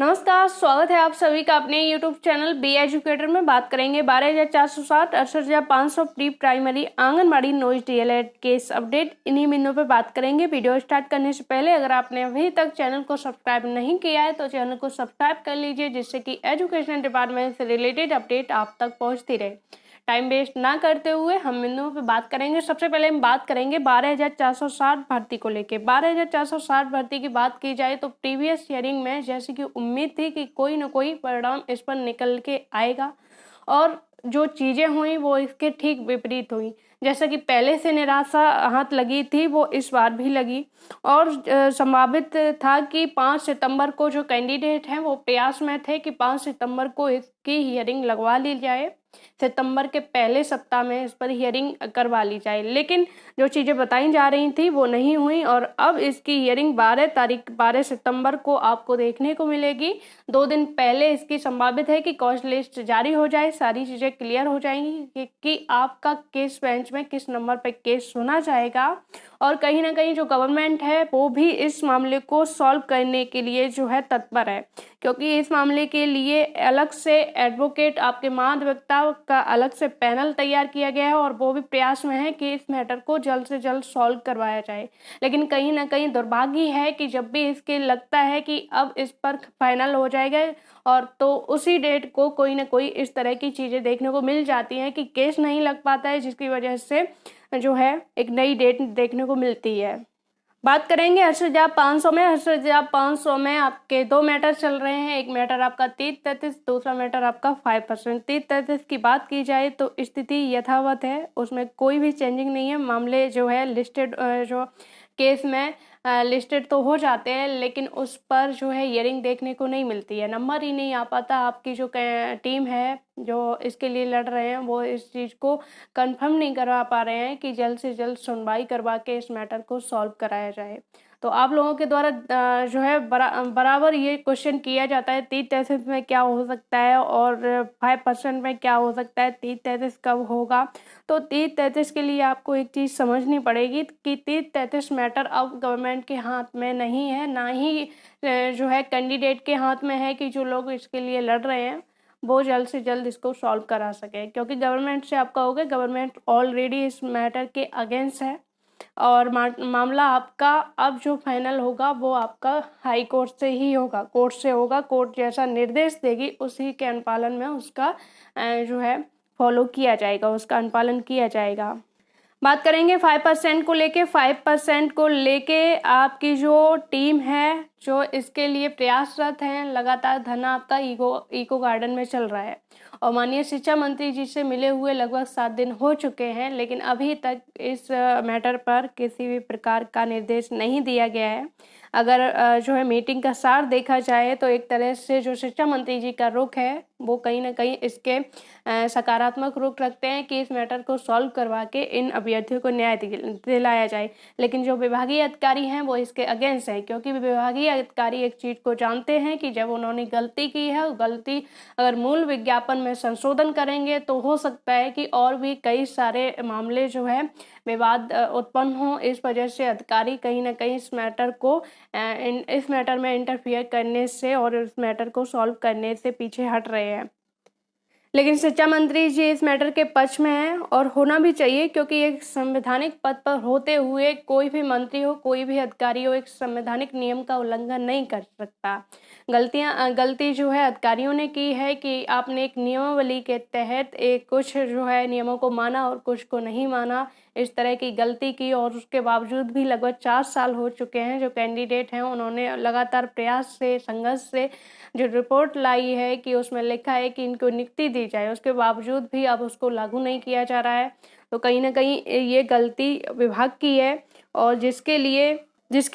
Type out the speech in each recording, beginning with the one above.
नमस्कार, स्वागत है आप सभी का अपने YouTube चैनल बी एजुकेटर में। बात करेंगे 12,460, 68,500 pre primary anganwadi noise DElEd case update. इन्हीं बिंदुओं पर बात करेंगे। वीडियो स्टार्ट करने से पहले अगर आपने अभी तक चैनल को सब्सक्राइब नहीं किया है तो चैनल को सब्सक्राइब कर लीजिए, जिससे कि एजुकेशन डिपार्टमेंट से रिलेटेड अपडेट आप तक पहुँचती रहे। टाइम वेस्ट ना करते हुए हम बिंदुओं पे बात करेंगे। सबसे पहले हम बात करेंगे 12,460 भर्ती को लेके। 12,460 भर्ती की बात की जाए तो प्रीवियस हियरिंग में जैसे कि उम्मीद थी कि कोई ना कोई परिणाम इस पर निकल के आएगा, और जो चीज़ें हुई वो इसके ठीक विपरीत हुई। जैसा कि पहले से निराशा हाथ लगी थी वो इस बार भी लगी, और संभावित था कि 5 सितंबर को जो कैंडिडेट हैं वो प्रयास में थे कि 5 सितंबर को इसकी हियरिंग लगवा ली जाए, सितंबर के पहले सप्ताह में इस पर हियरिंग करवा ली जाए। लेकिन जो चीज़ें बताई जा रही थी वो नहीं हुई, और अब इसकी हियरिंग 12 सितंबर को आपको देखने को मिलेगी। 2 दिन पहले इसकी संभावित है कि कॉज लिस्ट जारी हो जाए, सारी चीज़ें क्लियर हो जाएंगी कि आपका केस बेंच में किस नंबर पर केस सुना जाएगा। और कहीं ना कहीं जो गवर्नमेंट है वो भी इस मामले को सॉल्व करने के लिए जो है तत्पर है, क्योंकि इस मामले के लिए अलग से एडवोकेट, आपके महाधिवक्ता का अलग से पैनल तैयार किया गया है, और वो भी प्रयास में है कि इस मैटर को जल्द से जल्द सॉल्व करवाया जाए। लेकिन कहीं ना कहीं दुर्भाग्य है कि जब भी इसके लगता है कि अब इस पर फाइनल हो जाएगा, और तो उसी डेट को कोई ना कोई इस तरह की चीज़ें देखने को मिल जाती हैं कि केस नहीं लग पाता है, जिसकी वजह से जो है एक नई डेट देखने को मिलती है। बात करेंगे 68,500 में। 68,500 में आपके 2 मैटर चल रहे हैं। एक मैटर आपका 30-33, दूसरा मैटर आपका 5%। 30-33 की बात की जाए तो स्थिति यथावत है, उसमें कोई भी चेंजिंग नहीं है। मामले जो है लिस्टेड जो केस में लिस्टेड तो हो जाते हैं, लेकिन उस पर जो है हियरिंग देखने को नहीं मिलती है, नंबर ही नहीं आ पाता। आपकी जो टीम है जो इसके लिए लड़ रहे हैं वो इस चीज़ को कंफर्म नहीं करवा पा रहे हैं कि जल्द से जल्द सुनवाई करवा के इस मैटर को सॉल्व कराया जाए। तो आप लोगों के द्वारा जो है बराबर ये क्वेश्चन किया जाता है 30-33 में क्या हो सकता है और 5% में क्या हो सकता है, 30-33 कब होगा। तो 30-33 के लिए आपको एक चीज़ समझनी पड़ेगी कि 30-33 मैटर अब गवर्नमेंट के हाथ में नहीं है, ना ही जो है कैंडिडेट के हाथ में है कि जो लोग इसके लिए लड़ रहे हैं वो जल्द से जल्द इसको सॉल्व करा सके। क्योंकि गवर्नमेंट से आप कहोगे, गवर्नमेंट ऑलरेडी इस मैटर के अगेंस्ट है, और मामला आपका अब जो फाइनल होगा वो आपका हाई कोर्ट से ही होगा, कोर्ट से होगा। कोर्ट जैसा निर्देश देगी उसी के अनुपालन में उसका जो है फॉलो किया जाएगा, उसका अनुपालन किया जाएगा। बात करेंगे 5% को लेके। 5% को लेके आपकी जो टीम है जो इसके लिए प्रयासरत है, लगातार धरना आपका इको गार्डन में चल रहा है, और माननीय शिक्षा मंत्री जी से मिले हुए लगभग 7 दिन हो चुके हैं, लेकिन अभी तक इस मैटर पर किसी भी प्रकार का निर्देश नहीं दिया गया है। अगर जो है मीटिंग का सार देखा जाए तो एक तरह से जो शिक्षा मंत्री जी का रुख है वो कहीं ना कहीं इसके सकारात्मक रुख रखते हैं कि इस मैटर को सॉल्व करवा के इन अभ्यर्थियों को न्याय दिलाया जाए। लेकिन जो विभागीय अधिकारी हैं वो इसके अगेंस्ट हैं, क्योंकि विभागीय अधिकारी एक चीज़ को जानते हैं कि जब उन्होंने गलती की है, गलती अगर मूल विज्ञापन में संशोधन करेंगे तो हो सकता है कि और भी कई सारे मामले जो है विवाद उत्पन्न हो। इस वजह से अधिकारी कहीं ना कहीं इस मैटर में इंटरफियर करने से और इस मैटर को सॉल्व करने से पीछे हट रहे हैं। लेकिन शिक्षा मंत्री जी इस मैटर के पक्ष में हैं, और होना भी चाहिए, क्योंकि एक संवैधानिक पद पर होते हुए कोई भी मंत्री हो, कोई भी अधिकारी हो, एक संवैधानिक नियम का उल्लंघन नहीं कर सकता। गलती जो है अधिकारियों ने की है कि आपने एक नियमावली के तहत एक कुछ जो है नियमों को माना और कुछ को नहीं माना, इस तरह की गलती की। और उसके बावजूद भी लगभग 4 साल हो चुके हैं जो कैंडिडेट हैं उन्होंने लगातार प्रयास से, संघर्ष से जो रिपोर्ट लाई है कि उसमें लिखा है कि इनको नियुक्ति दी जाए, उसके बावजूद भी अब उसको लागू नहीं किया जा रहा है। तो कहीं ना कहीं ये गलती विभाग की है, और जिसके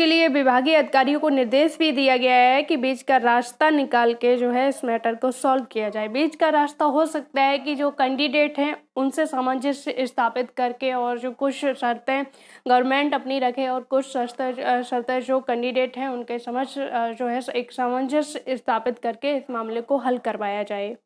लिए विभागीय अधिकारियों को निर्देश भी दिया गया है कि बीच का रास्ता निकाल के जो है इस मैटर को सॉल्व किया जाए। बीच का रास्ता हो सकता है कि जो कैंडिडेट हैं उनसे सामंजस्य स्थापित करके, और जो कुछ शर्तें गवर्नमेंट अपनी रखे और कुछ शर्तें जो कैंडिडेट हैं उनके समझ जो है एक सामंजस्य स्थापित करके इस मामले को हल करवाया जाए।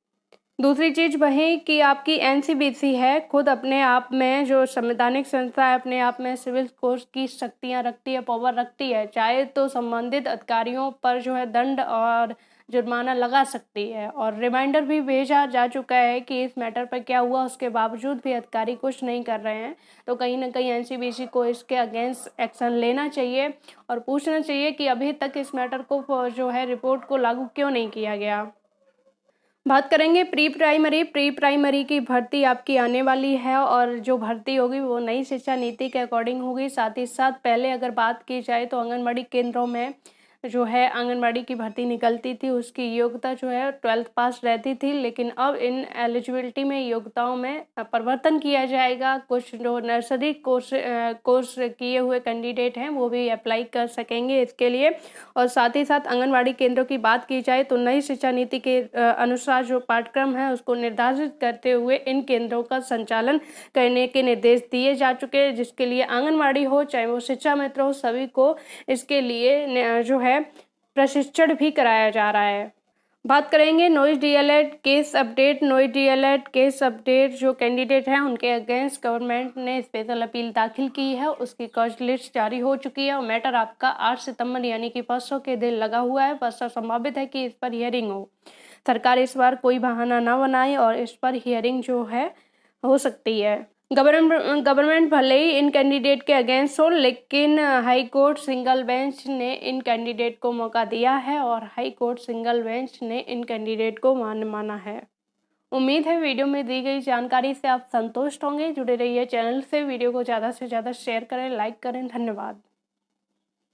दूसरी चीज़ वही कि आपकी एनसीबीसी है, खुद अपने आप में जो संवैधानिक संस्था है, अपने आप में सिविल कोर्ट की शक्तियां रखती है, पावर रखती है। चाहे तो संबंधित अधिकारियों पर जो है दंड और जुर्माना लगा सकती है। और रिमाइंडर भी भेजा जा चुका है कि इस मैटर पर क्या हुआ, उसके बावजूद भी अधिकारी कुछ नहीं कर रहे हैं। तो कहीं ना कहीं एनसीबीसी को इसके अगेंस्ट एक्शन लेना चाहिए और पूछना चाहिए कि अभी तक इस मैटर को जो है रिपोर्ट को लागू क्यों नहीं किया गया। बात करेंगे प्री प्राइमरी की भर्ती आपकी आने वाली है और जो भर्ती होगी वो नई शिक्षा नीति के अकॉर्डिंग होगी। साथ ही साथ पहले अगर बात की जाए तो आंगनबाड़ी केंद्रों में जो है आंगनबाड़ी की भर्ती निकलती थी, उसकी योग्यता जो है 12th पास रहती थी, लेकिन अब इन एलिजिबिलिटी में योग्यताओं में परिवर्तन किया जाएगा। कुछ जो नर्सरी कोर्स किए हुए कैंडिडेट हैं वो भी अप्लाई कर सकेंगे इसके लिए। और साथ ही साथ आंगनबाड़ी केंद्रों की बात की जाए तो नई शिक्षा नीति के अनुसार जो पाठ्यक्रम है उसको निर्धारित करते हुए इन केंद्रों का संचालन करने के निर्देश दिए जा चुके हैं, जिसके लिए आंगनबाड़ी हो चाहे वो शिक्षा मित्र हो, सभी को इसके लिए जो है प्रशिक्षण भी कराया जा रहा है। बात करेंगे noise DElEd case update. Noise DElEd case update जो कैंडिडेट हैं उनके अगेंस्ट गवर्नमेंट ने स्पेशल अपील दाखिल की है, उसकी कॉज लिस्ट जारी हो चुकी है और मैटर आपका 8 सितंबर यानी कि परसों के दिन लगा हुआ है। परसों संभावित है कि इस पर हियरिंग हो। सरकार इस बार कोई बहाना ना बनाए और इस पर हियरिंग जो है हो सकती है। गवर्नमेंट भले ही इन कैंडिडेट के अगेंस्ट हो, लेकिन हाई कोर्ट सिंगल बेंच ने इन कैंडिडेट को मौका दिया है और हाई कोर्ट सिंगल बेंच ने इन कैंडिडेट को माना है। उम्मीद है वीडियो में दी गई जानकारी से आप संतुष्ट होंगे। जुड़े रहिए चैनल से, वीडियो को ज़्यादा से ज़्यादा शेयर करें, लाइक करें। धन्यवाद।